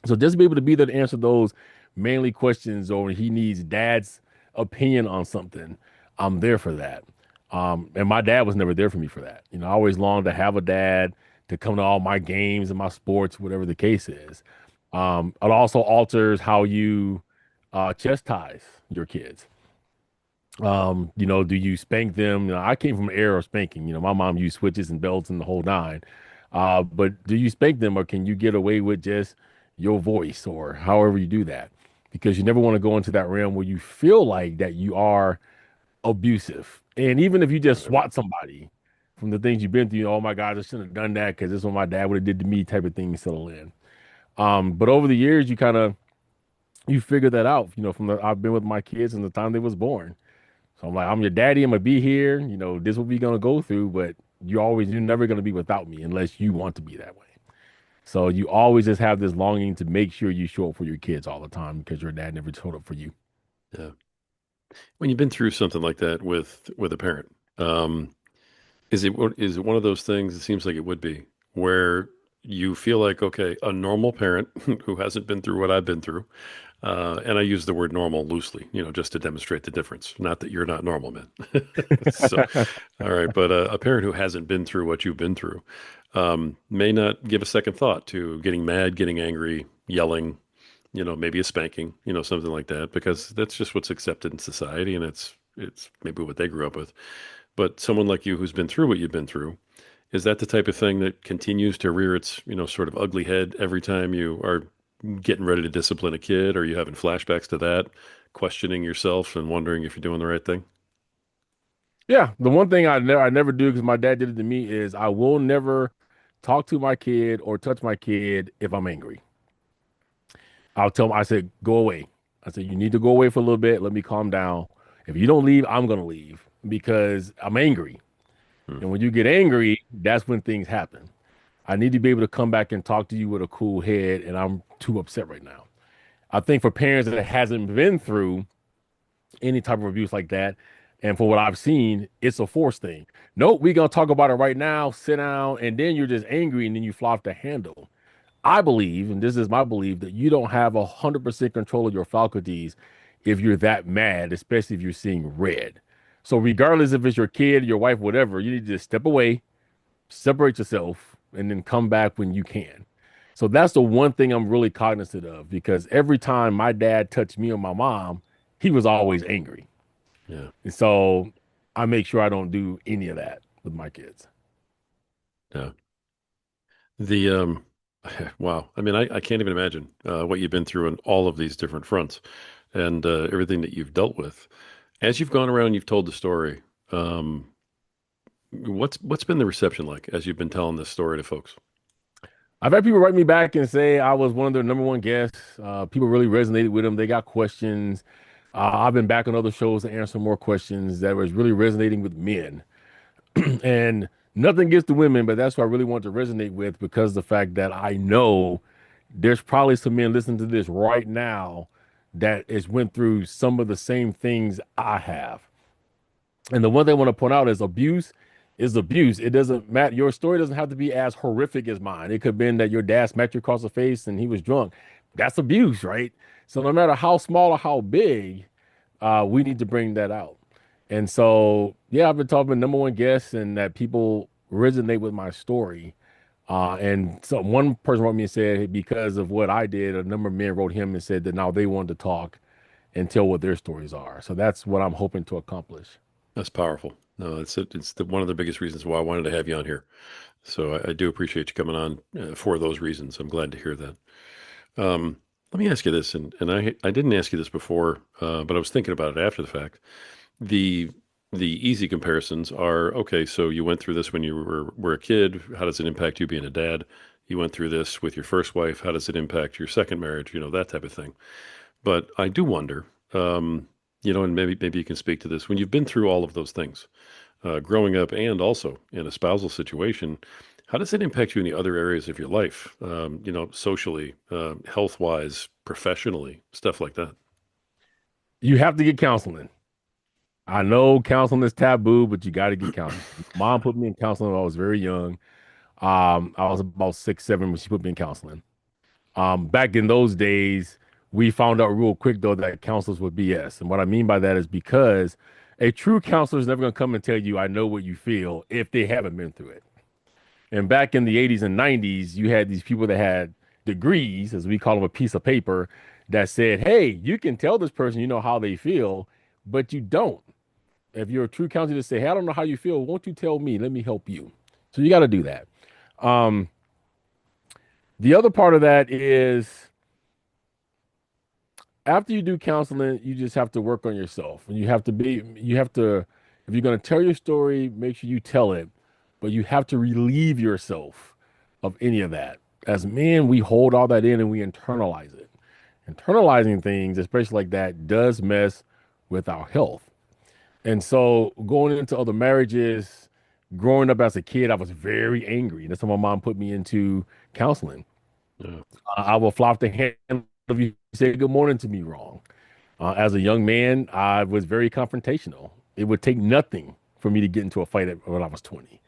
So just to be able to be there to answer those mainly questions or he needs dad's opinion on something, I'm there for that. And my dad was never there for me for that. I always longed to have a dad to come to all my games and my sports, whatever the case is. It also alters how you chastise your kids. Do you spank them? I came from an era of spanking. My mom used switches and belts and the whole nine. But do you spank them or can you get away with just your voice or however you do that? Because you never want to go into that realm where you feel like that you are abusive. And even if you just Right. swat somebody from the things you've been through, oh my God, I shouldn't have done that because this is what my dad would have did to me type of thing settle in. But over the years, you figure that out, I've been with my kids from the time they was born. So I'm like, I'm your daddy. I'm gonna be here. This is what we're gonna go through, but you're never gonna be without me unless you want to be that way. So you always just have this longing to make sure you show up for your kids all the time because your dad never showed up for you. Yeah. When you've been through something like that with a parent, is it one of those things? It seems like it would be where you feel like, okay, a normal parent who hasn't been through what I've been through, and I use the word normal loosely, just to demonstrate the difference. Not that you're not normal, man. So, all right, but a parent who hasn't been through what you've been through may not give a second thought to getting mad, getting angry, yelling, maybe a spanking, something like that, because that's just what's accepted in society, and it's maybe what they grew up with. But someone like you who's been through what you've been through, is that the type of thing that continues to rear its, sort of ugly head every time you are getting ready to discipline a kid? Or are you having flashbacks to that, questioning yourself and wondering if you're doing the right thing? Yeah, the one thing I never do because my dad did it to me is I will never talk to my kid or touch my kid if I'm angry. I'll tell him, I said, go away. I said, you need to go away for a little bit. Let me calm down. If you don't leave, I'm gonna leave because I'm angry. Hmm. And when you get angry, that's when things happen. I need to be able to come back and talk to you with a cool head, and I'm too upset right now. I think for parents that hasn't been through any type of abuse like that, and for what I've seen, it's a force thing. Nope, we're gonna talk about it right now, sit down, and then you're just angry and then you fly off the handle. I believe, and this is my belief, that you don't have 100% control of your faculties if you're that mad, especially if you're seeing red. So regardless if it's your kid, your wife, whatever, you need to just step away, separate yourself, and then come back when you can. So that's the one thing I'm really cognizant of because every time my dad touched me or my mom, he was always angry. Yeah. And so I make sure I don't do any of that with my kids. Yeah. The wow. I mean, I can't even imagine what you've been through on all of these different fronts and everything that you've dealt with. As you've gone around, you've told the story. Um, what's been the reception like as you've been telling this story to folks? I've had people write me back and say I was one of their number one guests. People really resonated with them. They got questions. I've been back on other shows to answer more questions that was really resonating with men. And nothing against the women, but that's what I really want to resonate with because of the fact that I know there's probably some men listening to this right now that has went through some of the same things I have. And the one thing I want to point out is abuse is abuse. It doesn't matter. Your story doesn't have to be as horrific as mine. It could have been that your dad smacked you across the face and he was drunk. That's abuse, right? So no matter how small or how big, we need to bring that out. And so, yeah, I've been talking number one guest and that people resonate with my story. And so one person wrote me and said, hey, because of what I did, a number of men wrote him and said that now they wanted to talk and tell what their stories are. So that's what I'm hoping to accomplish. That's powerful. No, one of the biggest reasons why I wanted to have you on here. So I do appreciate you coming on for those reasons. I'm glad to hear that. Let me ask you this, and I didn't ask you this before, but I was thinking about it after the fact. the easy comparisons are okay, so you went through this when you were a kid. How does it impact you being a dad? You went through this with your first wife. How does it impact your second marriage? That type of thing. But I do wonder, um, and maybe you can speak to this. When you've been through all of those things, growing up and also in a spousal situation, how does it impact you in the other areas of your life? Socially, health wise, professionally, stuff like that. You have to get counseling. I know counseling is taboo, but you got to get counseling. Mom put me in counseling when I was very young. I was about 6, 7 when she put me in counseling. Back in those days, we found out real quick though that counselors were BS. And what I mean by that is because a true counselor is never going to come and tell you, I know what you feel if they haven't been through it. And back in the 80s and 90s, you had these people that had degrees, as we call them, a piece of paper that said, hey, you can tell this person you know how they feel, but you don't. If you're a true counselor, to say, hey, I don't know how you feel. Won't you tell me? Let me help you. So you got to do that. Um, the other part of that is after you do counseling, you just have to work on yourself. And if you're going to tell your story, make sure you tell it, but you have to relieve yourself of any of that. As men, we hold all that in and we internalize it. Internalizing things, especially like that, does mess with our health. And so going into other marriages, growing up as a kid, I was very angry. That's why my mom put me into counseling. Yeah. I will fly off the handle if you say good morning to me wrong. As a young man, I was very confrontational. It would take nothing for me to get into a fight when I was 20.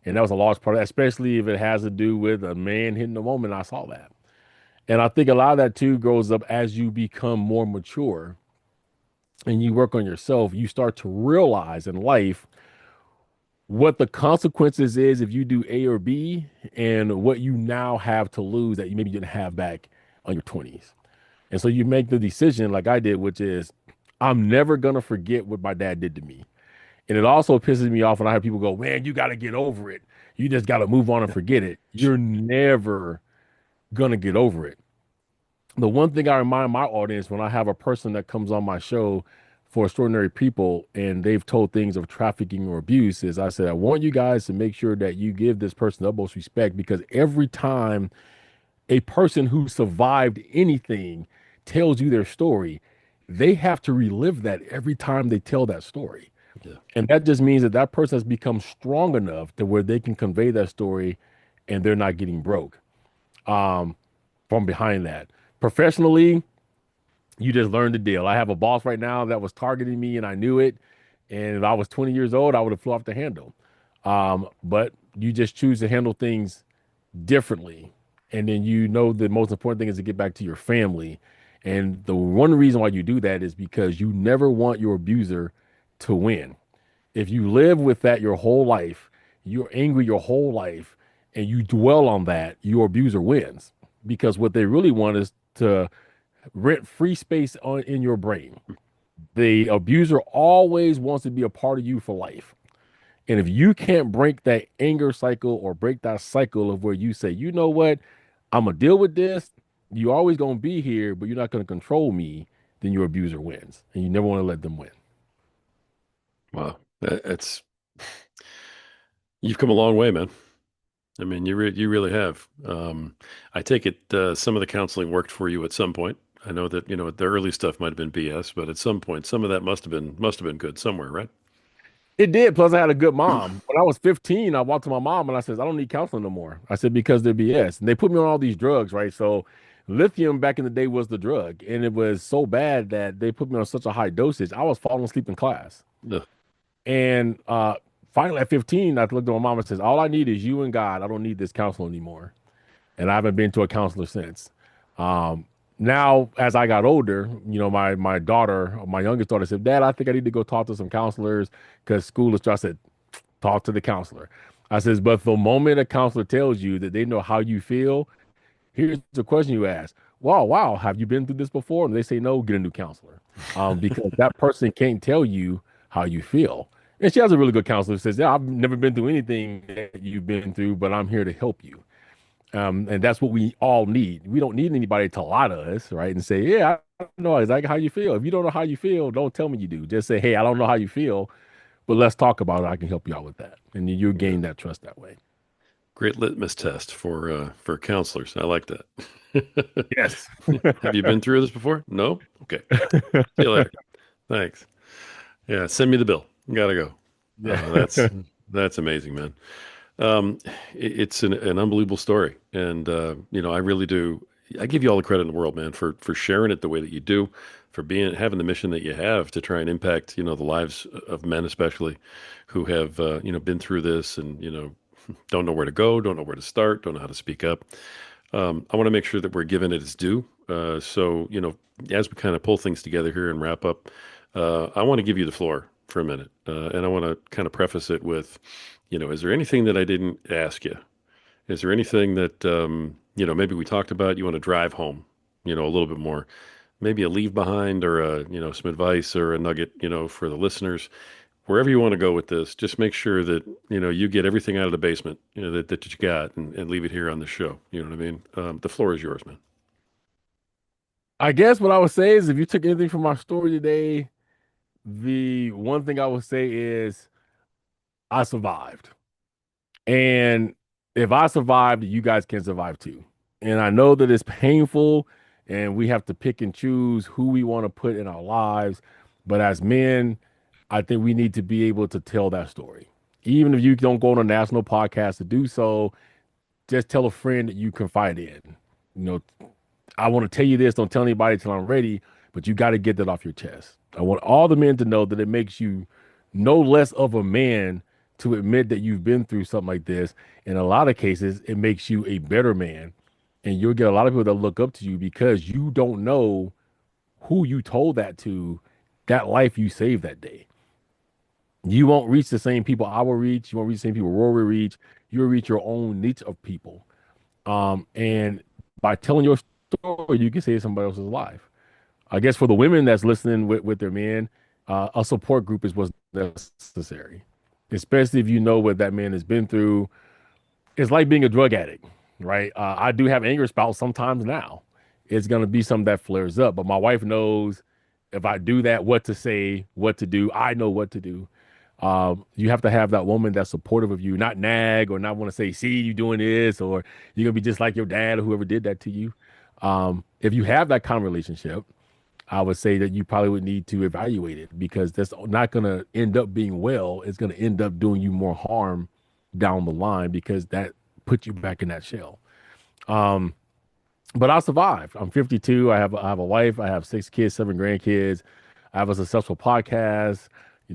And that was a large part of that, especially if it has to do with a man hitting a woman. I saw that. And I think a lot of that too grows up as you become more mature and you work on yourself. You start to realize in life what the consequences is if you do A or B and what you now have to lose that you maybe didn't have back on your 20s. And so you make the decision like I did, which is I'm never going to forget what my dad did to me. And it also pisses me off when I have people go, man, you got to get over it. You just got to move on and forget it. You're never going to get over it. The one thing I remind my audience when I have a person that comes on my show for extraordinary people and they've told things of trafficking or abuse is I said, I want you guys to make sure that you give this person the utmost respect because every time a person who survived anything tells you their story, they have to relive that every time they tell that story. Yeah. And that just means that that person has become strong enough to where they can convey that story and they're not getting broke um, from behind that. Professionally, you just learn the deal. I have a boss right now that was targeting me and I knew it. And if I was 20 years old, I would have flew off the handle. But you just choose to handle things differently. And then you know the most important thing is to get back to your family. And the one reason why you do that is because you never want your abuser to win. If you live with that your whole life, you're angry your whole life, and you dwell on that, your abuser wins. Because what they really want is to rent free space in your brain. The abuser always wants to be a part of you for life. And if you can't break that anger cycle or break that cycle of where you say, you know what, I'm gonna deal with this. You're always gonna be here, but you're not gonna control me. Then your abuser wins, and you never want to let them win. Wow. It's you've come a long way, man. I mean, you really have. I take it some of the counseling worked for you at some point. I know that the early stuff might have been BS, but at some point, some of that must have been good somewhere, right? It did. Plus, I had a good mom. When I was 15, I walked to my mom and I said, I don't need counseling no more. I said, because they're BS. And they put me on all these drugs, right? So, lithium back in the day was the drug. And it was so bad that they put me on such a high dosage, I was falling asleep in class. Ugh. And finally, at 15, I looked at my mom and says, all I need is you and God. I don't need this counselor anymore. And I haven't been to a counselor since. Um, Now, as I got older, my daughter, my youngest daughter said, Dad, I think I need to go talk to some counselors because school is. I said, talk to the counselor. I says, but the moment a counselor tells you that they know how you feel, here's the question you ask. Wow, have you been through this before? And they say no, get a new counselor. Because that person can't tell you how you feel. And she has a really good counselor who says, yeah, I've never been through anything that you've been through, but I'm here to help you. And that's what we all need. We don't need anybody to lie to us, right? And say, yeah, I know exactly how you feel. If you don't know how you feel, don't tell me you do. Just say, hey, I don't know how you feel, but let's talk about it. I can help you out with that. And then you'll Yeah. gain that trust that way. Great litmus test for counselors. I like that. Yes. Have you been through this before? No? Okay. See you later. Thanks. Yeah, send me the bill. Gotta go. Uh, Yeah. that's that's amazing, man. Um, it's an unbelievable story, and I really do. I give you all the credit in the world, man, for sharing it the way that you do, for being having the mission that you have to try and impact, the lives of men, especially, who have been through this and don't know where to go, don't know where to start, don't know how to speak up. I want to make sure that we're giving it its due. So, as we kind of pull things together here and wrap up, I want to give you the floor for a minute. And I want to kind of preface it with, is there anything that I didn't ask you? Is there anything that, maybe we talked about you want to drive home, a little bit more? Maybe a leave behind or some advice or a nugget, for the listeners. Wherever you want to go with this, just make sure that, you get everything out of the basement, that you got and leave it here on the show. You know what I mean? The floor is yours, man. I guess what I would say is if you took anything from my story today, the one thing I would say is I survived. And if I survived, you guys can survive too. And I know that it's painful and we have to pick and choose who we want to put in our lives. But as men, I think we need to be able to tell that story. Even if you don't go on a national podcast to do so, just tell a friend that you confide in. You know, I want to tell you this, don't tell anybody till I'm ready, but you got to get that off your chest. I want all the men to know that it makes you no less of a man to admit that you've been through something like this. In a lot of cases, it makes you a better man. And you'll get a lot of people that look up to you because you don't know who you told that to, that life you saved that day. You won't reach the same people I will reach. You won't reach the same people Rory will reach. You'll reach your own niche of people. And by telling your story, you can save somebody else's life. I guess for the women that's listening with their men, a support group is what's necessary, especially if you know what that man has been through. It's like being a drug addict, right? I do have anger spouts sometimes now. It's going to be something that flares up, but my wife knows if I do that, what to say, what to do. I know what to do. You have to have that woman that's supportive of you, not nag or not want to say, see, you doing this, or you're going to be just like your dad or whoever did that to you. If you have that kind of relationship, I would say that you probably would need to evaluate it because that's not going to end up being well. It's going to end up doing you more harm down the line because that puts you back in that shell. Um, but I survived. I'm 52. I have a wife. I have 6 kids, 7 grandkids. I have a successful podcast.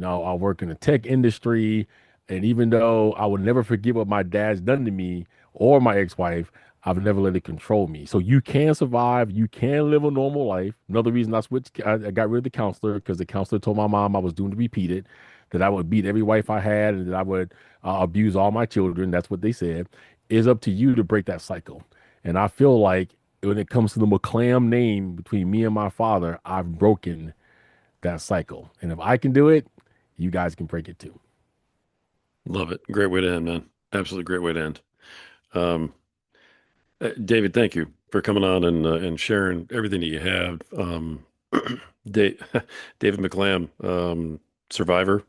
I work in the tech industry. And even though I would never forget what my dad's done to me or my ex-wife, I've never let it control me. So you can survive. You can live a normal life. Another reason I got rid of the counselor because the counselor told my mom I was doomed to repeat it, that I would beat every wife I had and that I would abuse all my children. That's what they said. It's up to you to break that cycle. And I feel like when it comes to the McClam name between me and my father, I've broken that cycle. And if I can do it, you guys can break it too. Love it. Great way to end, man. Absolutely great way to end. Um, David, thank you for coming on and sharing everything that you have. Da- David McClam, survivor,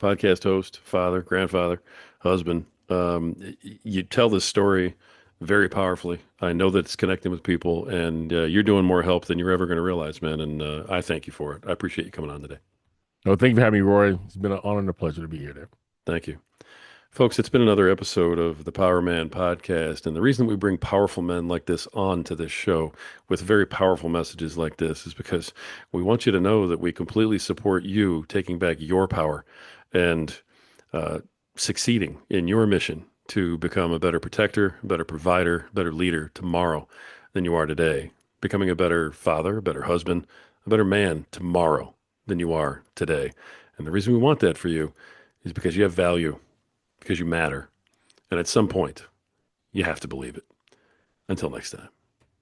podcast host, father, grandfather, husband. You tell this story very powerfully. I know that it's connecting with people, and you're doing more help than you're ever going to realize, man. And I thank you for it. I appreciate you coming on today. No, thank you for having me, Roy. It's been an honor and a pleasure to be here there. Thank you. Folks, it's been another episode of the Power Man podcast. And the reason we bring powerful men like this on to this show with very powerful messages like this is because we want you to know that we completely support you taking back your power and uh, succeeding in your mission to become a better protector, a better provider, better leader tomorrow than you are today. Becoming a better father, a better husband, a better man tomorrow than you are today. And the reason we want that for you is because you have value, because you matter. And at some point, you have to believe it. Until next time.